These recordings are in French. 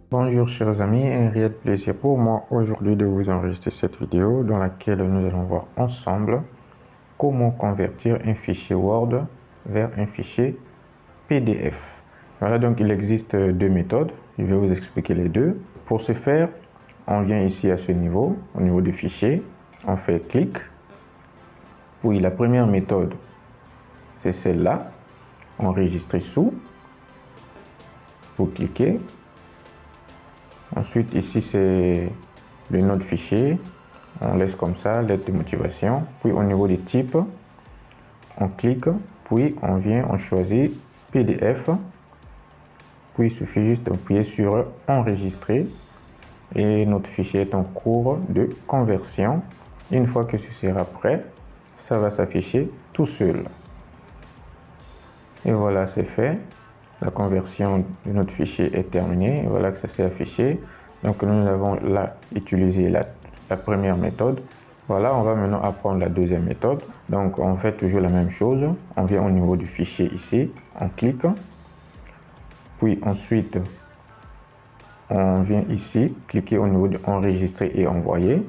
Bonjour chers amis, un réel plaisir pour moi aujourd'hui de vous enregistrer cette vidéo dans laquelle nous allons voir ensemble comment convertir un fichier Word vers un fichier PDF. Voilà, donc il existe deux méthodes, je vais vous expliquer les deux. Pour ce faire, on vient ici à ce niveau, au niveau du fichier, on fait clic. Puis la première méthode, c'est celle-là, enregistrer sous. Vous cliquez. Ensuite ici c'est le nom de fichier, on laisse comme ça, lettre de motivation. Puis au niveau des types, on clique, puis on vient, on choisit PDF. Puis il suffit juste d'appuyer sur enregistrer et notre fichier est en cours de conversion. Une fois que ce sera prêt, ça va s'afficher tout seul. Et voilà, c'est fait. La conversion de notre fichier est terminée. Et voilà que ça s'est affiché. Donc nous avons là utilisé la première méthode. Voilà, on va maintenant apprendre la deuxième méthode. Donc on fait toujours la même chose. On vient au niveau du fichier ici, on clique. Puis ensuite, on vient ici, cliquer au niveau de enregistrer et envoyer.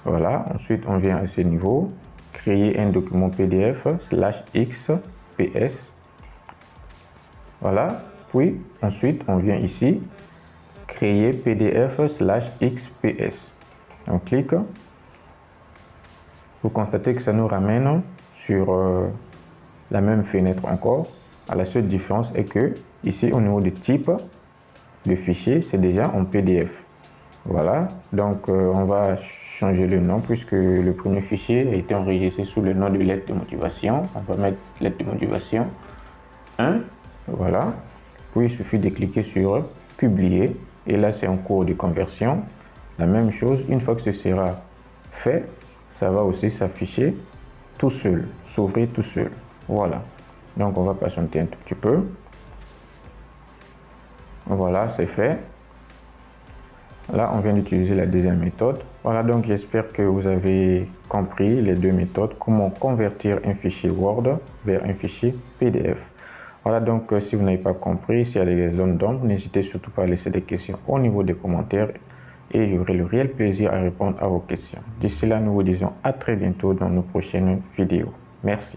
Voilà, ensuite on vient à ce niveau, créer un document PDF /XPS. Voilà, puis ensuite on vient ici, créer PDF /XPS. On clique. Vous constatez que ça nous ramène sur la même fenêtre encore. La seule différence est que ici au niveau du type de fichier, c'est déjà en PDF. Voilà, donc on va changer le nom puisque le premier fichier a été enregistré sous le nom de lettre de motivation. On va mettre lettre de motivation 1. Voilà, puis il suffit de cliquer sur publier et là c'est en cours de conversion. La même chose, une fois que ce sera fait, ça va aussi s'afficher tout seul, s'ouvrir tout seul. Voilà, donc on va patienter un tout petit peu. Voilà, c'est fait. Là, on vient d'utiliser la deuxième méthode. Voilà, donc j'espère que vous avez compris les deux méthodes, comment convertir un fichier Word vers un fichier PDF. Voilà, donc si vous n'avez pas compris, s'il y a des zones d'ombre, n'hésitez surtout pas à laisser des questions au niveau des commentaires et j'aurai le réel plaisir à répondre à vos questions. D'ici là, nous vous disons à très bientôt dans nos prochaines vidéos. Merci.